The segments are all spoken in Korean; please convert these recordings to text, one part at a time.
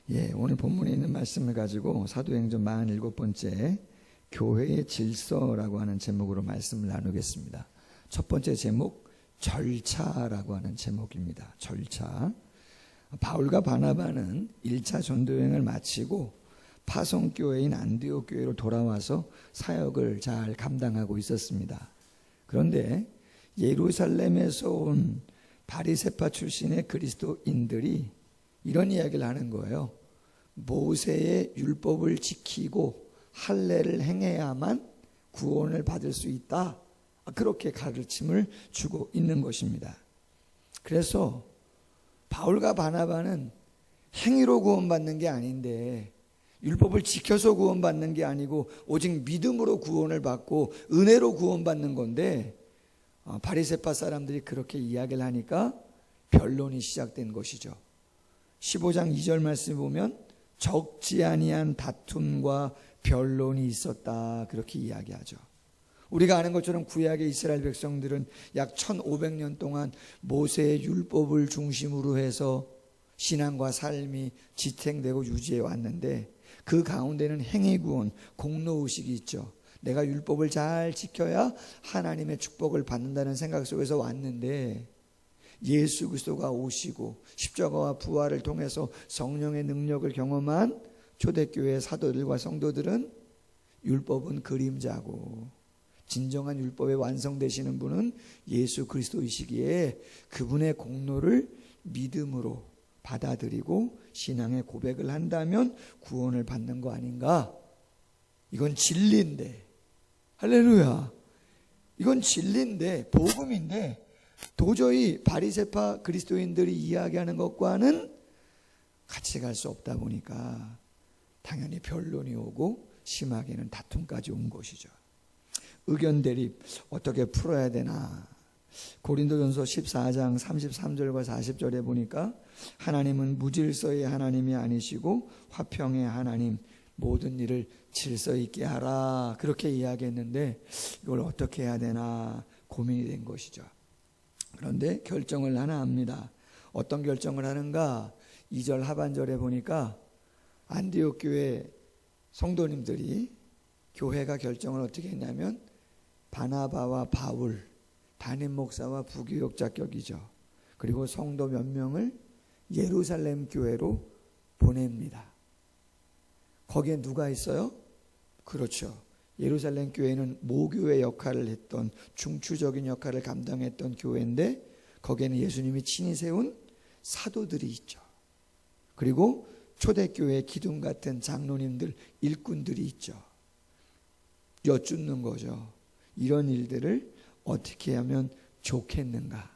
오늘 본문에 있는 말씀을 가지고 사도행전 47번째 교회의 질서라고 하는 제목으로 말씀을 나누겠습니다. 첫 번째 제목, 절차라고 하는 제목입니다. 절차. 바울과 바나바는 1차 전도여행을 마치고 파송교회인 안디옥 교회로 돌아와서 사역을 잘 감당하고 있었습니다. 그런데 예루살렘에서 온 바리새파 출신의 그리스도인들이 이런 이야기를 하는 거예요. 모세의 율법을 지키고 할례를 행해야만 구원을 받을 수 있다. 그렇게 가르침을 주고 있는 것입니다. 그래서 바울과 바나바는 행위로 구원받는 게 아닌데, 율법을 지켜서 구원받는 게 아니고 오직 믿음으로 구원을 받고 은혜로 구원받는 건데, 바리새파 사람들이 그렇게 이야기를 하니까 변론이 시작된 것이죠. 15장 2절 말씀 보면 적지 아니한 다툼과 변론이 있었다, 그렇게 이야기하죠. 우리가 아는 것처럼 구약의 이스라엘 백성들은 약 1500년 동안 모세의 율법을 중심으로 해서 신앙과 삶이 지탱되고 유지해 왔는데, 그 가운데는 행위구원, 공로의식이 있죠. 내가 율법을 잘 지켜야 하나님의 축복을 받는다는 생각 속에서 왔는데, 예수 그리스도가 오시고 십자가와 부활을 통해서 성령의 능력을 경험한 초대교회 사도들과 성도들은 율법은 그림자고 진정한 율법의 완성되시는 분은 예수 그리스도이시기에 그분의 공로를 믿음으로 받아들이고 신앙의 고백을 한다면 구원을 받는 거 아닌가? 이건 진리인데, 할렐루야, 이건 진리인데, 복음인데 도저히 바리새파 그리스도인들이 이야기하는 것과는 같이 갈 수 없다 보니까 당연히 변론이 오고 심하게는 다툼까지 온 것이죠. 의견 대립 어떻게 풀어야 되나? 고린도전서 14장 33절과 40절에 보니까 하나님은 무질서의 하나님이 아니시고 화평의 하나님, 모든 일을 질서 있게 하라, 그렇게 이야기했는데 이걸 어떻게 해야 되나 고민이 된 것이죠. 그런데 결정을 하나 합니다. 어떤 결정을 하는가? 2절 하반절에 보니까 안디옥 교회 성도님들이, 교회가 결정을 어떻게 했냐면 바나바와 바울, 담임 목사와 부교역자 격이죠. 그리고 성도 몇 명을 예루살렘 교회로 보냅니다. 거기에 누가 있어요? 그렇죠. 예루살렘 교회는 모교의 역할을 했던, 중추적인 역할을 감당했던 교회인데 거기에는 예수님이 친히 세운 사도들이 있죠. 그리고 초대교회의 기둥 같은 장로님들, 일꾼들이 있죠. 여쭙는 거죠. 이런 일들을 어떻게 하면 좋겠는가?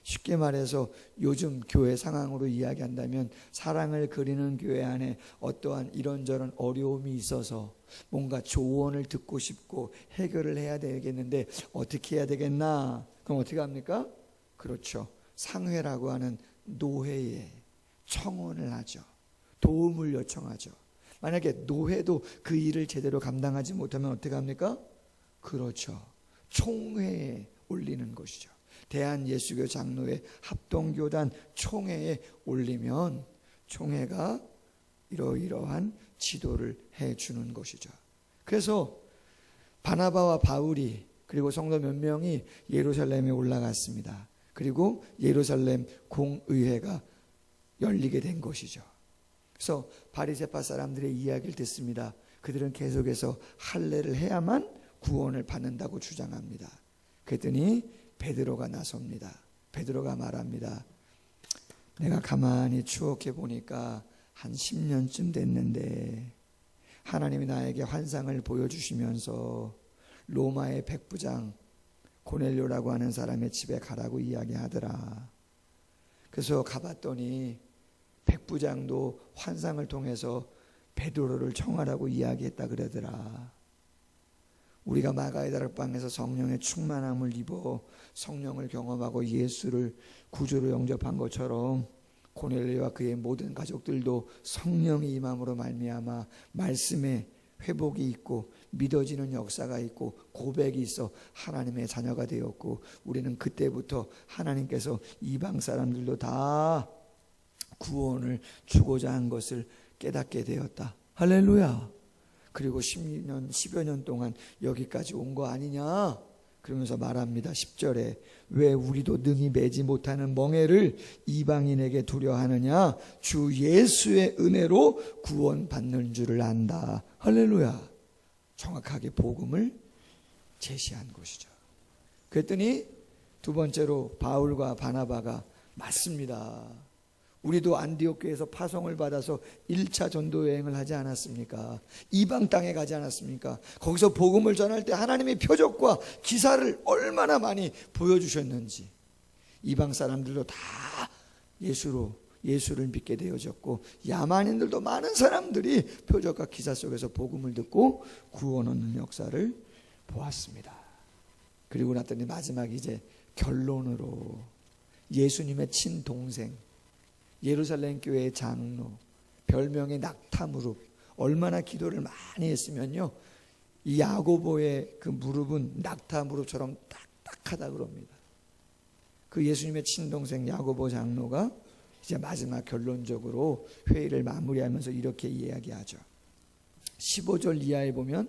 쉽게 말해서 요즘 교회 상황으로 이야기한다면 사랑을 그리는 교회 안에 어떠한 이런저런 어려움이 있어서 뭔가 조언을 듣고 싶고 해결을 해야 되겠는데 어떻게 해야 되겠나? 그럼 어떻게 합니까? 그렇죠. 상회라고 하는 노회에 청원을 하죠. 도움을 요청하죠. 만약에 노회도 그 일을 제대로 감당하지 못하면 어떻게 합니까? 그렇죠. 총회에 올리는 것이죠. 대한예수교 장로회 합동교단 총회에 올리면 총회가 이러이러한 지도를 해주는 것이죠. 그래서 바나바와 바울이 그리고 성도 몇 명이 예루살렘에 올라갔습니다. 그리고 예루살렘 공의회가 열리게 된 것이죠. 그래서 바리새파 사람들의 이야기를 듣습니다. 그들은 계속해서 할례를 해야만 구원을 받는다고 주장합니다. 그랬더니 베드로가 나섭니다. 베드로가 말합니다. 내가 가만히 추억해 보니까 한 10년쯤 됐는데 하나님이 나에게 환상을 보여주시면서 로마의 백부장 고넬료라고 하는 사람의 집에 가라고 이야기하더라. 그래서 가봤더니 백부장도 환상을 통해서 베드로를 청하라고 이야기했다 그러더라. 우리가 마가의 다락방에서 성령의 충만함을 입어 성령을 경험하고 예수를 구주로 영접한 것처럼 고넬료와 그의 모든 가족들도 성령의 임함으로 말미암아 말씀에 회복이 있고 믿어지는 역사가 있고 고백이 있어 하나님의 자녀가 되었고, 우리는 그때부터 하나님께서 이방 사람들도 다 구원을 주고자 한 것을 깨닫게 되었다. 할렐루야. 그리고 10년, 10여 년 동안 여기까지 온 거 아니냐? 그러면서 말합니다. 10절에 왜 우리도 능히 매지 못하는 멍에를 이방인에게 두려 하느냐? 주 예수의 은혜로 구원받는 줄을 안다. 할렐루야. 정확하게 복음을 제시한 것이죠. 그랬더니 두 번째로 바울과 바나바가 맞습니다. 우리도 안디옥 교회에서 파송을 받아서 1차 전도 여행을 하지 않았습니까? 이방 땅에 가지 않았습니까? 거기서 복음을 전할 때 하나님의 표적과 기사를 얼마나 많이 보여주셨는지 이방 사람들도 다 예수를 믿게 되어졌고 야만인들도 많은 사람들이 표적과 기사 속에서 복음을 듣고 구원 얻는 역사를 보았습니다. 그리고 났더니 마지막 이제 결론으로 예수님의 친동생 예루살렘 교회의 장로 별명의 낙타무릎 얼마나 기도를 많이 했으면요 이 야고보의 그 무릎은 낙타무릎처럼 딱딱하다 그럽니다. 그 예수님의 친동생 야고보 장로가 이제 마지막 결론적으로 회의를 마무리하면서 이렇게 이야기하죠. 15절 이하에 보면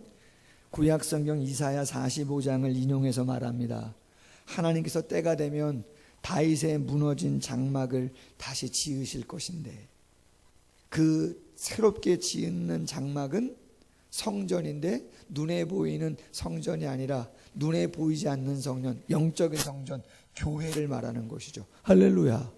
구약성경 이사야 45장을 인용해서 말합니다. 하나님께서 때가 되면 다윗의 무너진 장막을 다시 지으실 것인데 그 새롭게 지은 장막은 성전인데 눈에 보이는 성전이 아니라 눈에 보이지 않는 성전, 영적인 성전, 교회를 말하는 것이죠. 할렐루야.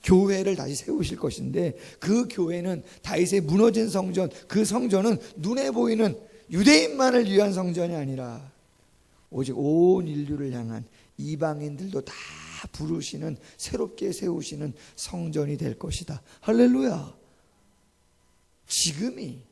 교회를 다시 세우실 것인데 그 교회는 다윗의 무너진 성전, 그 성전은 눈에 보이는 유대인만을 위한 성전이 아니라 오직 온 인류를 향한 이방인들도 다 부르시는 새롭게 세우시는 성전이 될 것이다. 할렐루야. 지금이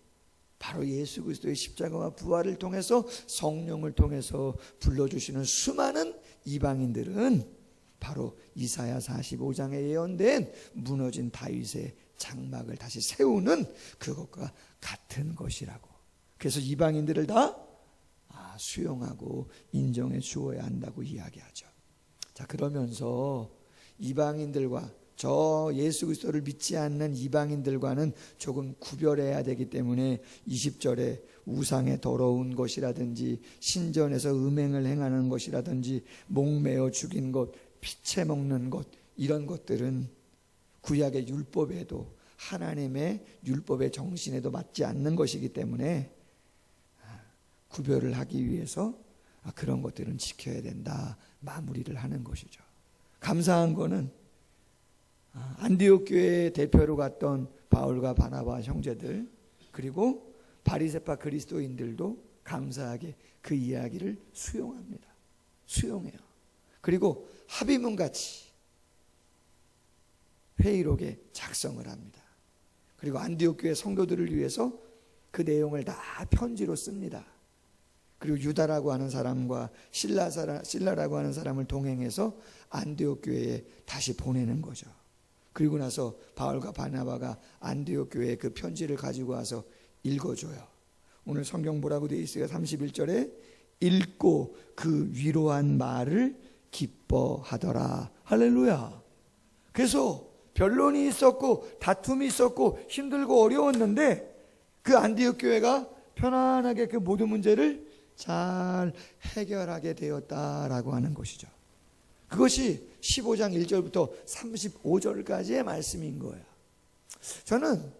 바로 예수 그리스도의 십자가와 부활을 통해서 성령을 통해서 불러주시는 수많은 이방인들은 바로 이사야 45장에 예언된 무너진 다윗의 장막을 다시 세우는 그것과 같은 것이라고. 그래서 이방인들을 다 수용하고 인정해 주어야 한다고 이야기하죠. 자, 그러면서 이방인들과 저 예수 그리스도를 믿지 않는 이방인들과는 조금 구별해야 되기 때문에 20절에 우상의 더러운 것이라든지 신전에서 음행을 행하는 것이라든지 목매어 죽인 것, 피채 먹는 것 이런 것들은 구약의 율법에도 하나님의 율법의 정신에도 맞지 않는 것이기 때문에 구별을 하기 위해서 그런 것들은 지켜야 된다 마무리를 하는 것이죠. 감사한 거는 안디옥 교회의 대표로 갔던 바울과 바나바 형제들 그리고 바리새파 그리스도인들도 감사하게 그 이야기를 수용합니다. 수용해요. 그리고 합의문같이 회의록에 작성을 합니다. 그리고 안디옥 교회 성도들을 위해서 그 내용을 다 편지로 씁니다. 그리고 유다라고 하는 사람과 실라라고 하는 사람을 동행해서 안디옥 교회에 다시 보내는 거죠. 그리고 나서 바울과 바나바가 안디옥 교회에 그 편지를 가지고 와서 읽어줘요. 오늘 성경 뭐라고 되어 있어요? 31절에 읽고 그 위로한 말을 기뻐하더라. 할렐루야. 그래서 변론이 있었고 다툼이 있었고 힘들고 어려웠는데 그 안디옥 교회가 편안하게 그 모든 문제를 잘 해결하게 되었다라고 하는 것이죠. 그것이 15장 1절부터 35절까지의 말씀인 거예요. 저는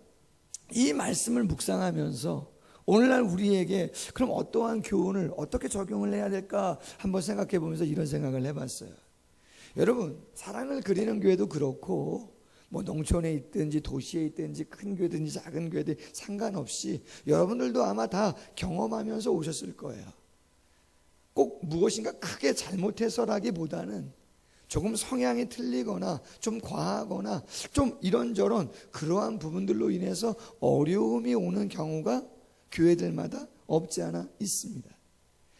이 말씀을 묵상하면서 오늘날 우리에게 그럼 어떠한 교훈을 어떻게 적용을 해야 될까 한번 생각해 보면서 이런 생각을 해봤어요. 여러분, 사랑을 그리는 교회도 그렇고 뭐 농촌에 있든지 도시에 있든지 큰 교회든지 작은 교회든 상관없이 여러분들도 아마 다 경험하면서 오셨을 거예요. 꼭 무엇인가 크게 잘못해서라기보다는 조금 성향이 틀리거나 좀 과하거나 좀 이런저런 그러한 부분들로 인해서 어려움이 오는 경우가 교회들마다 없지 않아 있습니다.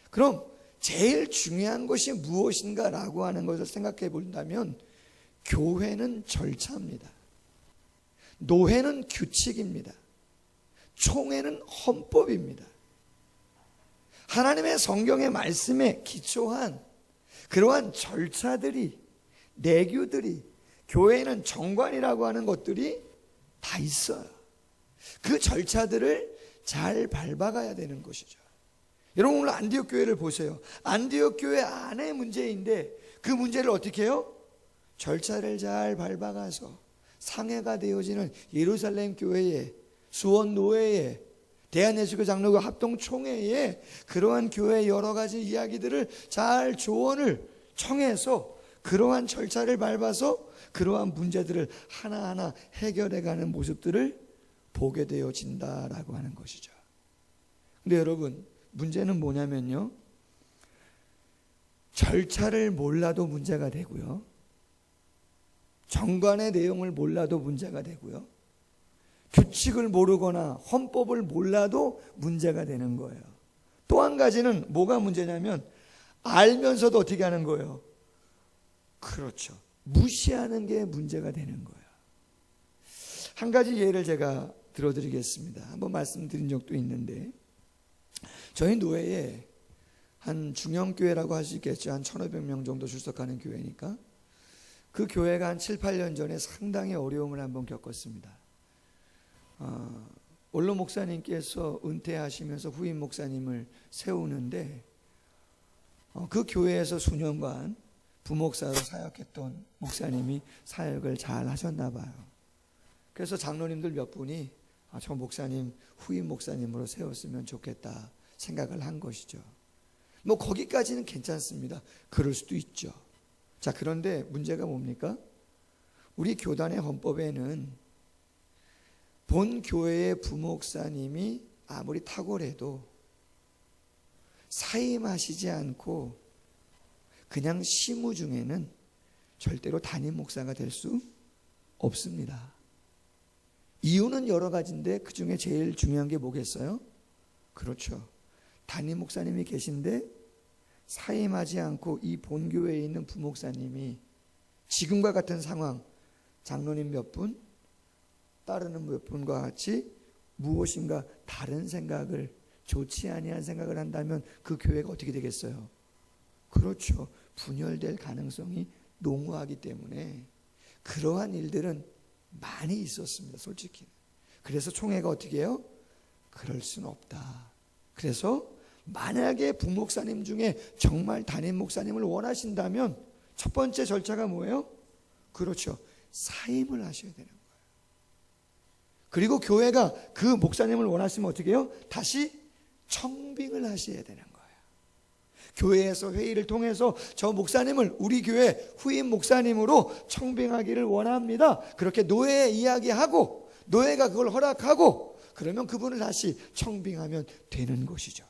그럼 제일 중요한 것이 무엇인가라고 하는 것을 생각해 본다면 교회는 절차입니다. 노회는 규칙입니다. 총회는 헌법입니다. 하나님의 성경의 말씀에 기초한 그러한 절차들이 내규들이 교회에는 정관이라고 하는 것들이 다 있어요. 그 절차들을 잘 밟아가야 되는 것이죠. 여러분 오늘 안디옥 교회를 보세요. 안디옥 교회 안에 문제인데 그 문제를 어떻게 해요? 절차를 잘 밟아가서 상해가 되어지는 예루살렘 교회에, 수원 노회에, 대한예수교 장로교 합동총회에 그러한 교회의 여러 가지 이야기들을 잘 조언을 청해서 그러한 절차를 밟아서 그러한 문제들을 하나하나 해결해가는 모습들을 보게 되어진다라고 하는 것이죠. 근데 여러분 문제는 뭐냐면요, 절차를 몰라도 문제가 되고요, 정관의 내용을 몰라도 문제가 되고요, 규칙을 모르거나 헌법을 몰라도 문제가 되는 거예요. 또 한 가지는 뭐가 문제냐면 알면서도 어떻게 하는 거예요? 그렇죠, 무시하는 게 문제가 되는 거예요. 한 가지 예를 제가 들어드리겠습니다. 한번 말씀드린 적도 있는데, 저희 노회에 한 중형교회라고 할 수 있겠죠. 한 1500명 정도 출석하는 교회니까 그 교회가 한 7, 8년 전에 상당히 어려움을 한번 겪었습니다. 원로 목사님께서 은퇴하시면서 후임 목사님을 세우는데 그 교회에서 수년간 부목사로 사역했던 목사님이 사역을 잘 하셨나 봐요. 그래서 장로님들 몇 분이 저 목사님 후임 목사님으로 세웠으면 좋겠다 생각을 한 것이죠. 뭐 거기까지는 괜찮습니다. 그럴 수도 있죠. 자, 그런데 문제가 뭡니까? 우리 교단의 헌법에는 본 교회의 부목사님이 아무리 탁월해도 사임하시지 않고 그냥 시무 중에는 절대로 담임 목사가 될 수 없습니다. 이유는 여러 가지인데 그 중에 제일 중요한 게 뭐겠어요? 그렇죠, 담임 목사님이 계신데 사임하지 않고 이 본교회에 있는 부목사님이 지금과 같은 상황, 장로님 몇 분, 따르는 몇 분과 같이 무엇인가 다른 생각을, 좋지 아니한 생각을 한다면 그 교회가 어떻게 되겠어요? 그렇죠, 분열될 가능성이 농후하기 때문에 그러한 일들은 많이 있었습니다, 솔직히. 그래서 총회가 어떻게 해요? 그럴 수는 없다. 그래서 만약에 부목사님 중에 정말 담임 목사님을 원하신다면 첫 번째 절차가 뭐예요? 그렇죠, 사임을 하셔야 되는 거예요. 그리고 교회가 그 목사님을 원하시면 어떻게 해요? 다시 청빙을 하셔야 되는 거예요. 교회에서 회의를 통해서 저 목사님을 우리 교회 후임 목사님으로 청빙하기를 원합니다. 그렇게 노회에 이야기하고 노회가 그걸 허락하고 그러면 그분을 다시 청빙하면 되는 것이죠.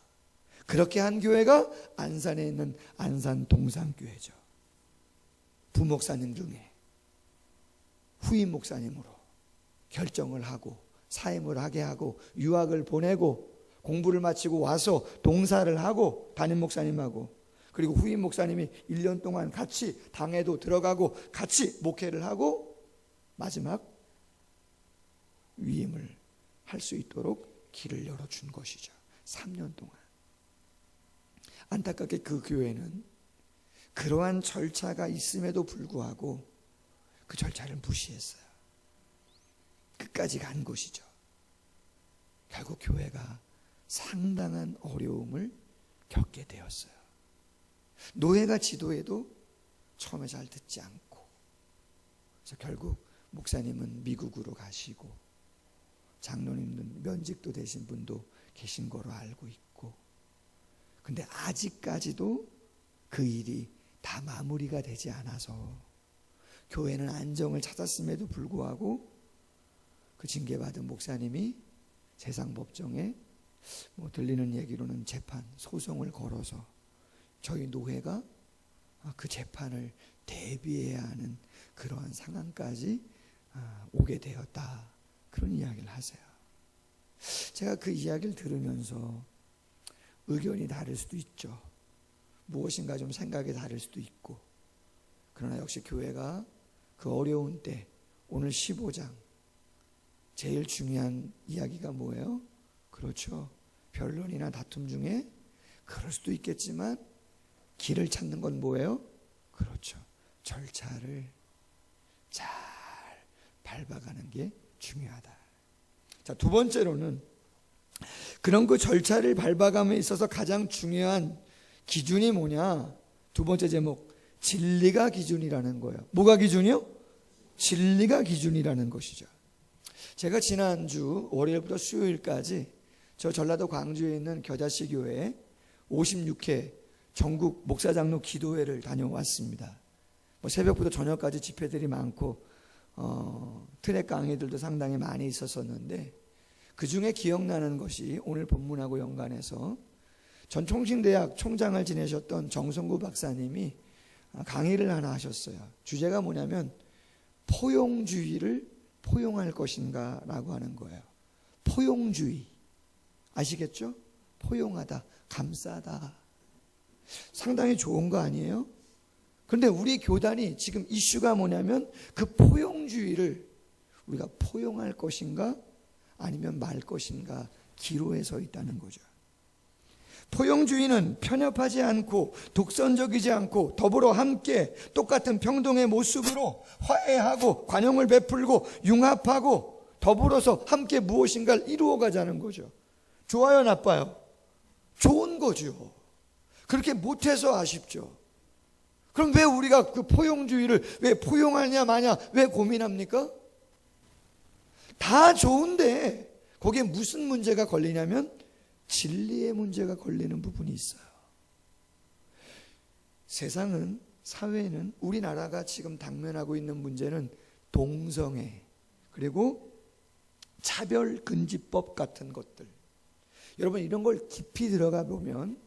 그렇게 한 교회가 안산에 있는 안산 동산교회죠. 부목사님 중에 후임 목사님으로 결정을 하고 사임을 하게 하고 유학을 보내고 공부를 마치고 와서 동사를 하고 담임 목사님하고, 그리고 후임 목사님이 1년 동안 같이 당회도 들어가고 같이 목회를 하고 마지막 위임을 할 수 있도록 길을 열어준 것이죠. 3년 동안. 안타깝게 그 교회는 그러한 절차가 있음에도 불구하고 그 절차를 무시했어요. 끝까지 간 것이죠. 결국 교회가 상당한 어려움을 겪게 되었어요. 노회가 지도해도 처음에 잘 듣지 않고, 그래서 결국 목사님은 미국으로 가시고 장로님은 면직도 되신 분도 계신 거로 알고 있고, 근데 아직까지도 그 일이 다 마무리가 되지 않아서 교회는 안정을 찾았음에도 불구하고 그 징계받은 목사님이 재상법정에 들리는 얘기로는 재판, 소송을 걸어서 저희 노회가 그 재판을 대비해야 하는 그러한 상황까지 오게 되었다, 그런 이야기를 하세요. 제가 그 이야기를 들으면서 의견이 다를 수도 있죠. 무엇인가 좀 생각이 다를 수도 있고, 그러나 역시 교회가 그 어려운 때 오늘 15장 제일 중요한 이야기가 뭐예요? 그렇죠, 변론이나 다툼 중에 그럴 수도 있겠지만 길을 찾는 건 뭐예요? 그렇죠, 절차를 잘 밟아가는 게 중요하다. 자, 두 번째로는 그런 그 절차를 밟아감에 있어서 가장 중요한 기준이 뭐냐? 두 번째 제목, 진리가 기준이라는 거예요. 뭐가 기준이요? 진리가 기준이라는 것이죠. 제가 지난주 월요일부터 수요일까지 저 전라도 광주에 있는 겨자씨 교회에 56회 전국 목사장로 기도회를 다녀왔습니다. 새벽부터 저녁까지 집회들이 많고 트랙 강의들도 상당히 많이 있었었는데, 그 중에 기억나는 것이 오늘 본문하고 연관해서 전 총신대학 총장을 지내셨던 정성구 박사님이 강의를 하나 하셨어요. 주제가 뭐냐면 포용주의를 포용할 것인가 라고 하는 거예요. 포용주의 아시겠죠? 포용하다, 감싸다. 상당히 좋은 거 아니에요? 그런데 우리 교단이 지금 이슈가 뭐냐면 그 포용주의를 우리가 포용할 것인가 아니면 말 것인가 기로에 서 있다는 거죠. 포용주의는 편협하지 않고 독선적이지 않고 더불어 함께 똑같은 평등의 모습으로 화해하고 관용을 베풀고 융합하고 더불어서 함께 무엇인가를 이루어가자는 거죠. 좋아요, 나빠요? 좋은 거죠. 그렇게 못해서 아쉽죠. 그럼 왜 우리가 그 포용주의를 왜 포용하냐 마냐 왜 고민합니까? 다 좋은데 거기에 무슨 문제가 걸리냐면 진리의 문제가 걸리는 부분이 있어요. 세상은, 사회는, 우리나라가 지금 당면하고 있는 문제는 동성애 그리고 차별금지법 같은 것들. 여러분, 이런 걸 깊이 들어가 보면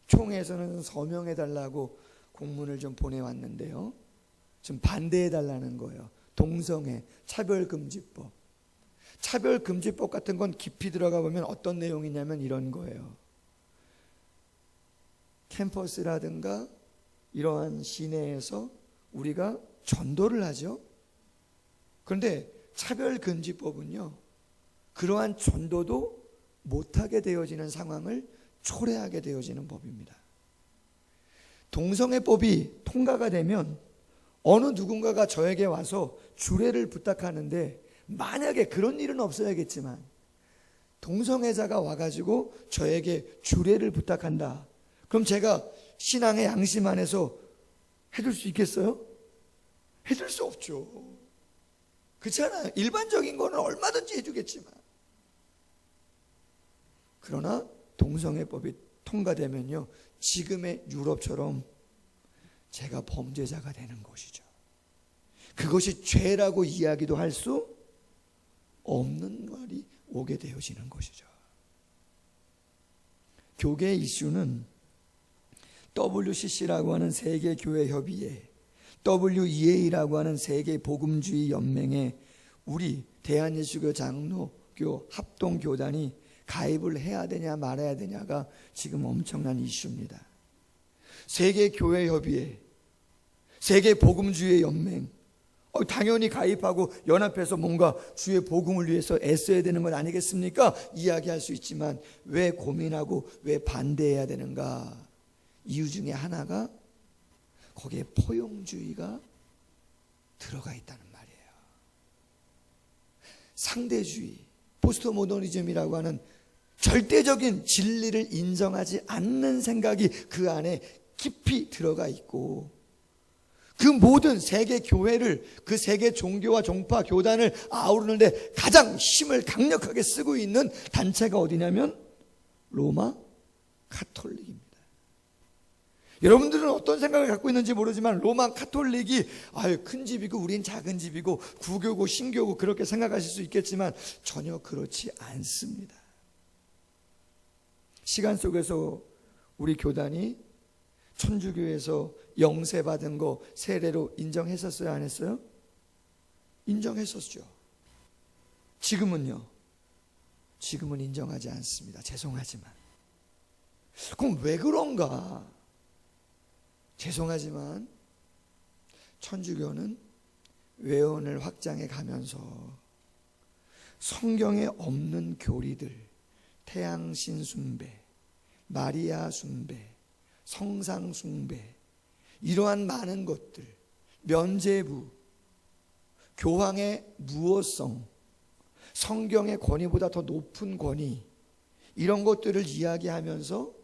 총회에서는 서명해달라고 공문을 좀 보내왔는데요, 좀 반대해달라는 거예요. 동성애, 차별금지법. 차별금지법 같은 건 깊이 들어가 보면 어떤 내용이냐면 이런 거예요. 캠퍼스라든가 이러한 시내에서 우리가 전도를 하죠. 그런데 차별금지법은요, 그러한 전도도 못하게 되어지는 상황을 초래하게 되어지는 법입니다. 동성애법이 통과가 되면 어느 누군가가 저에게 와서 주례를 부탁하는데, 만약에 그런 일은 없어야겠지만 동성애자가 와가지고 저에게 주례를 부탁한다. 그럼 제가 신앙의 양심 안에서 해줄 수 있겠어요? 해줄 수 없죠. 그렇잖아요. 일반적인 거는 얼마든지 해주겠지만. 그러나 동성애법이 통과되면요, 지금의 유럽처럼 제가 범죄자가 되는 것이죠. 그것이 죄라고 이야기도 할 수 없는 날이 오게 되어지는 것이죠. 교계 이슈는 WCC라고 하는 세계교회협의회, WEA라고 하는 세계복음주의 연맹에 우리 대한예수교 장로교 합동교단이 가입을 해야 되냐 말아야 되냐가 지금 엄청난 이슈입니다. 세계교회협의회, 세계복음주의 연맹, 당연히 가입하고 연합해서 뭔가 주의 복음을 위해서 애써야 되는 것 아니겠습니까? 이야기할 수 있지만 왜 고민하고 왜 반대해야 되는가? 이유 중에 하나가 거기에 포용주의가 들어가 있다는 말이에요. 상대주의, 포스트모더니즘이라고 하는 절대적인 진리를 인정하지 않는 생각이 그 안에 깊이 들어가 있고, 그 모든 세계 교회를, 그 세계 종교와 종파 교단을 아우르는데 가장 힘을 강력하게 쓰고 있는 단체가 어디냐면 로마 카톨릭입니다. 여러분들은 어떤 생각을 갖고 있는지 모르지만 로마 카톨릭이 큰 집이고 우린 작은 집이고 구교고 신교고 그렇게 생각하실 수 있겠지만 전혀 그렇지 않습니다. 시간 속에서 우리 교단이 천주교에서 영세받은 거 세례로 인정했었어요? 안 했어요? 인정했었죠. 지금은요? 지금은 인정하지 않습니다. 죄송하지만. 그럼 왜 그런가? 죄송하지만 천주교는 외원을 확장해 가면서 성경에 없는 교리들, 태양신 숭배, 마리아 숭배, 성상 숭배, 이러한 많은 것들, 면죄부, 교황의 무호성, 성경의 권위보다 더 높은 권위, 이런 것들을 이야기하면서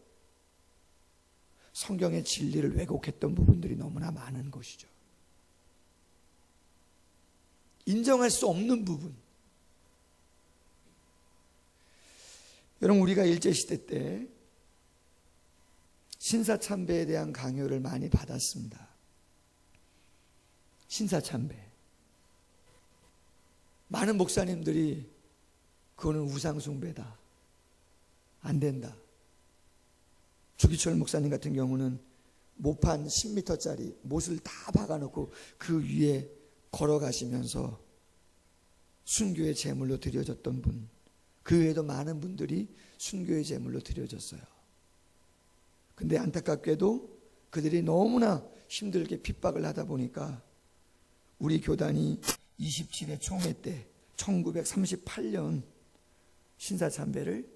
성경의 진리를 왜곡했던 부분들이 너무나 많은 것이죠. 인정할 수 없는 부분. 여러분, 우리가 일제시대 때 신사참배에 대한 강요를 많이 받았습니다. 신사참배. 많은 목사님들이 그거는 우상숭배다, 안 된다. 주기철 목사님 같은 경우는 모판 10m짜리 못을 다 박아놓고 그 위에 걸어가시면서 순교의 제물로 드려졌던 분, 그 외에도 많은 분들이 순교의 제물로 드려졌어요. 근데 안타깝게도 그들이 너무나 힘들게 핍박을 하다 보니까 우리 교단이 27회 총회 때 1938년 신사참배를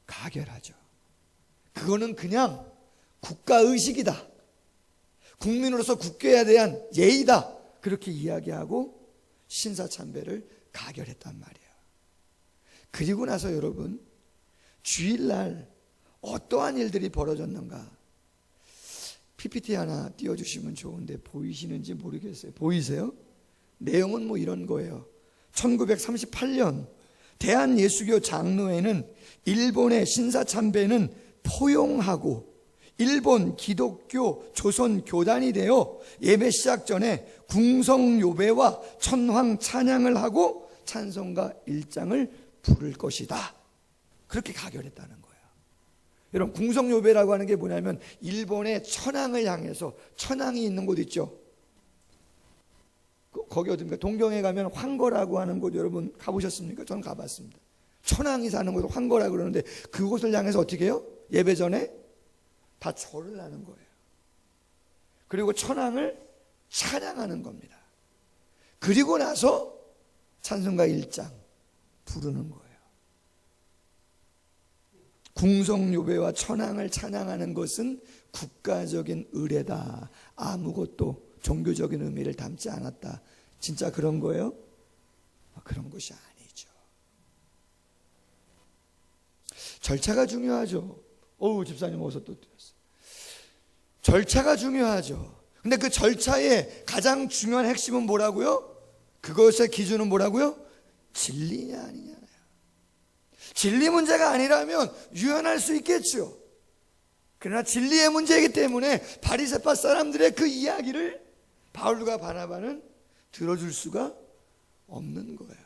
가결하죠. 그거는 그냥 국가의식이다, 국민으로서 국교에 대한 예의다, 그렇게 이야기하고 신사참배를 가결했단 말이에요. 그리고 나서 여러분, 주일날 어떠한 일들이 벌어졌는가, PPT 하나 띄워주시면 좋은데 보이시는지 모르겠어요. 보이세요? 내용은 뭐 이런 거예요. 1938년 대한예수교 장로회는 일본의 신사참배는 포용하고 일본 기독교 조선 교단이 되어 예배 시작 전에 궁성요배와 천황 찬양을 하고 찬송가 1장을 부를 것이다, 그렇게 가결했다는 거예요. 여러분, 궁성요배라고 하는 게 뭐냐면 일본의 천황을 향해서, 천황이 있는 곳 있죠. 거기 어딘가 동경에 가면 황거라고 하는 곳 여러분 가보셨습니까? 저는 가봤습니다. 천황이 사는 곳을 황거라고 그러는데 그곳을 향해서 어떻게 해요? 예배 전에 다 절을 하는 거예요. 그리고 천황을 찬양하는 겁니다. 그리고 나서 찬송가 1장 부르는 거예요. 궁성요배와 천황을 찬양하는 것은 국가적인 의례다, 아무것도 종교적인 의미를 담지 않았다. 진짜 그런 거예요? 그런 것이 아니죠. 절차가 중요하죠. 집사님 어디서 또 드렸어요. 절차가 중요하죠. 근데 그 절차의 가장 중요한 핵심은 뭐라고요? 그것의 기준은 뭐라고요? 진리냐 아니냐. 진리 문제가 아니라면 유연할 수 있겠죠. 그러나 진리의 문제이기 때문에 바리새파 사람들의 그 이야기를 바울과 바나바는 들어줄 수가 없는 거예요.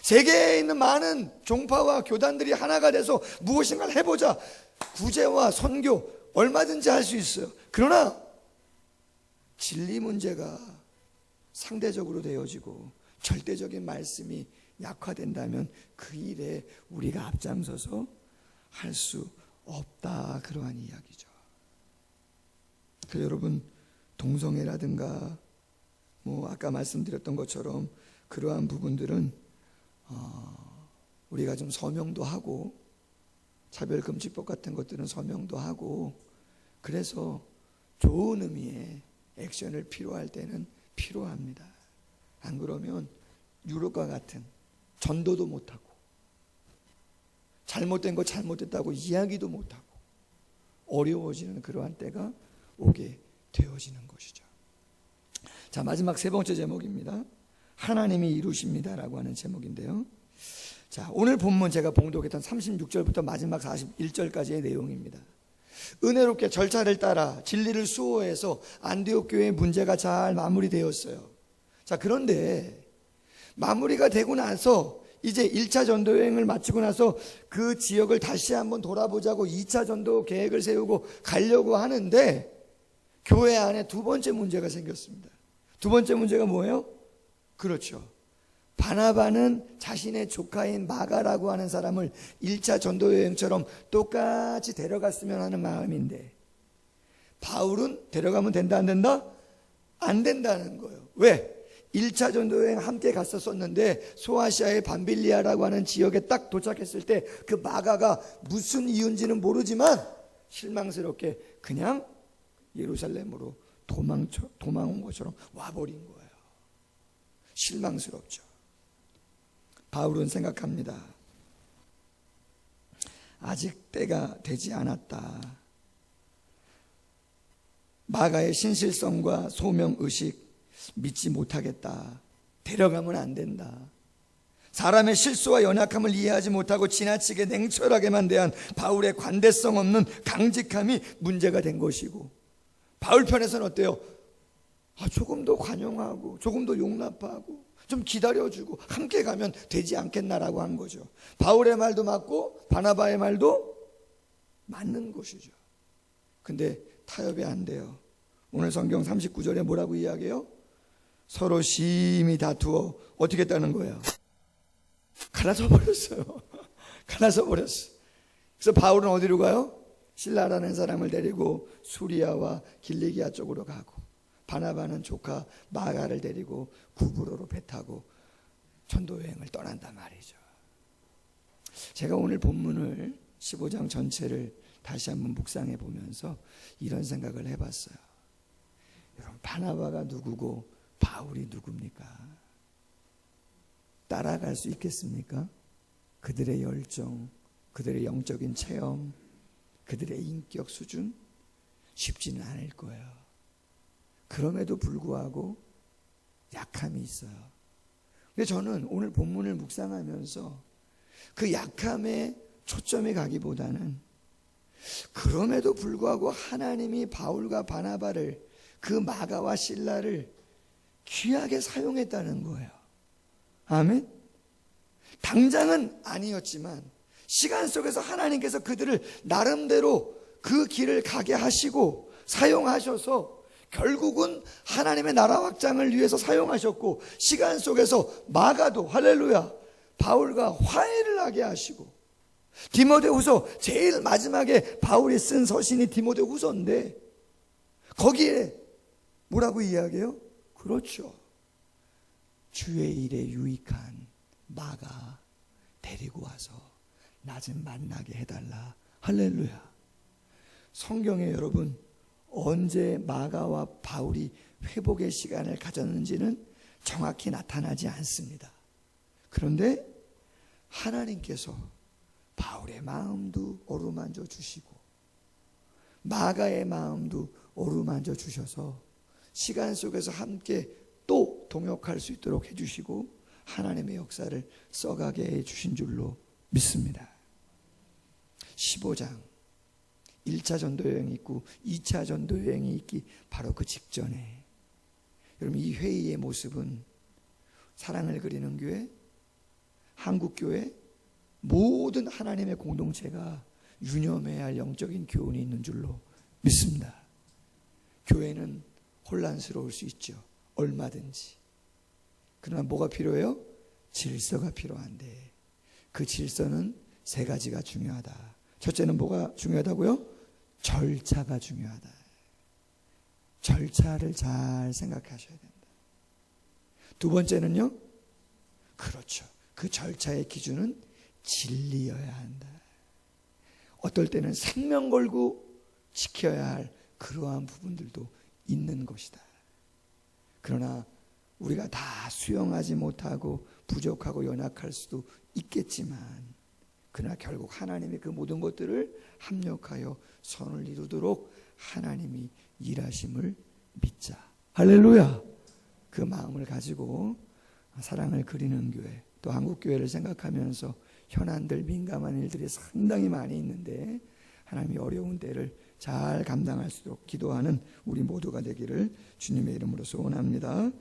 세계에 있는 많은 종파와 교단들이 하나가 돼서 무엇인가를 해보자, 구제와 선교 얼마든지 할 수 있어요. 그러나 진리 문제가 상대적으로 되어지고 절대적인 말씀이 약화된다면 그 일에 우리가 앞장서서 할 수 없다, 그러한 이야기죠. 그래서 여러분, 동성애라든가 아까 말씀드렸던 것처럼 그러한 부분들은 우리가 좀 서명도 하고, 차별금지법 같은 것들은 서명도 하고, 그래서 좋은 의미의 액션을 필요할 때는 필요합니다. 안 그러면 유럽과 같은 전도도 못하고 잘못된 거 잘못됐다고 이야기도 못하고 어려워지는 그러한 때가 오게 되어지는 것이죠. 자, 마지막 세 번째 제목입니다. 하나님이 이루십니다라고 하는 제목인데요. 자, 오늘 본문 제가 봉독했던 36절부터 마지막 41절까지의 내용입니다. 은혜롭게 절차를 따라 진리를 수호해서 안디옥 교회의 문제가 잘 마무리되었어요. 자, 그런데 마무리가 되고 나서 이제 1차 전도 여행을 마치고 나서 그 지역을 다시 한번 돌아보자고 2차 전도 계획을 세우고 가려고 하는데 교회 안에 두 번째 문제가 생겼습니다. 두 번째 문제가 뭐예요? 그렇죠. 바나바는 자신의 조카인 마가라고 하는 사람을 1차 전도 여행처럼 똑같이 데려갔으면 하는 마음인데 바울은 데려가면 된다 안 된다? 안 된다는 거예요. 왜? 1차 전도여행 함께 갔었었는데 소아시아의 밤빌리아라고 하는 지역에 딱 도착했을 때 그 마가가 무슨 이유인지는 모르지만 실망스럽게 그냥 예루살렘으로 도망온 것처럼 와버린 거예요. 실망스럽죠. 바울은 생각합니다. 아직 때가 되지 않았다. 마가의 신실성과 소명의식 믿지 못하겠다. 데려가면 안 된다. 사람의 실수와 연약함을 이해하지 못하고 지나치게 냉철하게만 대한 바울의 관대성 없는 강직함이 문제가 된 것이고, 바울 편에서는 어때요? 조금 더 관용하고 조금 더 용납하고 좀 기다려주고 함께 가면 되지 않겠나라고 한 거죠. 바울의 말도 맞고 바나바의 말도 맞는 것이죠. 근데 타협이 안 돼요. 오늘 성경 39절에 뭐라고 이야기해요? 서로 심히 다투어 어떻게 했다는 거예요? 갈라서 버렸어요. 갈라서 버렸어요. 그래서 바울은 어디로 가요? 실라라는 사람을 데리고 수리아와 길리기아 쪽으로 가고, 바나바는 조카 마가를 데리고 구브로로 배 타고 전도 여행을 떠난단 말이죠. 제가 오늘 본문을 15장 전체를 다시 한번 묵상해 보면서 이런 생각을 해봤어요. 여러분, 바나바가 누구고 바울이 누굽니까? 따라갈 수 있겠습니까? 그들의 열정, 그들의 영적인 체험, 그들의 인격 수준 쉽지는 않을 거예요. 그럼에도 불구하고 약함이 있어요. 근데 저는 오늘 본문을 묵상하면서 그 약함에 초점이 가기보다는 그럼에도 불구하고 하나님이 바울과 바나바를, 그 마가와 실라를 귀하게 사용했다는 거예요. 아멘. 당장은 아니었지만 시간 속에서 하나님께서 그들을 나름대로 그 길을 가게 하시고 사용하셔서 결국은 하나님의 나라 확장을 위해서 사용하셨고, 시간 속에서 마가도 할렐루야 바울과 화해를 하게 하시고, 디모데후서 제일 마지막에 바울이 쓴 서신이 디모데후서인데 거기에 뭐라고 이야기해요? 그렇죠. 주의 일에 유익한 마가 데리고 와서 나 좀 만나게 해달라. 할렐루야. 성경에 여러분 언제 마가와 바울이 회복의 시간을 가졌는지는 정확히 나타나지 않습니다. 그런데 하나님께서 바울의 마음도 어루만져 주시고 마가의 마음도 어루만져 주셔서 시간 속에서 함께 또 동역할 수 있도록 해주시고 하나님의 역사를 써가게 해주신 줄로 믿습니다. 15장 1차 전도여행이 있고 2차 전도여행이 있기 바로 그 직전에, 여러분 이 회의의 모습은 사랑을 그리는 교회, 한국교회, 모든 하나님의 공동체가 유념해야 할 영적인 교훈이 있는 줄로 믿습니다. 교회는 혼란스러울 수 있죠. 얼마든지. 그러나 뭐가 필요해요? 질서가 필요한데 그 질서는 세 가지가 중요하다. 첫째는 뭐가 중요하다고요? 절차가 중요하다. 절차를 잘 생각하셔야 된다. 두 번째는요? 그렇죠. 그 절차의 기준은 진리여야 한다. 어떨 때는 생명 걸고 지켜야 할 그러한 부분들도 있는 것이다. 그러나 우리가 다 수용하지 못하고 부족하고 연약할 수도 있겠지만, 그러나 결국 하나님이 그 모든 것들을 합력하여 선을 이루도록 하나님이 일하심을 믿자. 할렐루야. 그 마음을 가지고 사랑을 그리는 교회, 또 한국교회를 생각하면서 현안들, 민감한 일들이 상당히 많이 있는데 하나님이 어려운 때를 잘 감당할 수 있도록 기도하는 우리 모두가 되기를 주님의 이름으로 소원합니다.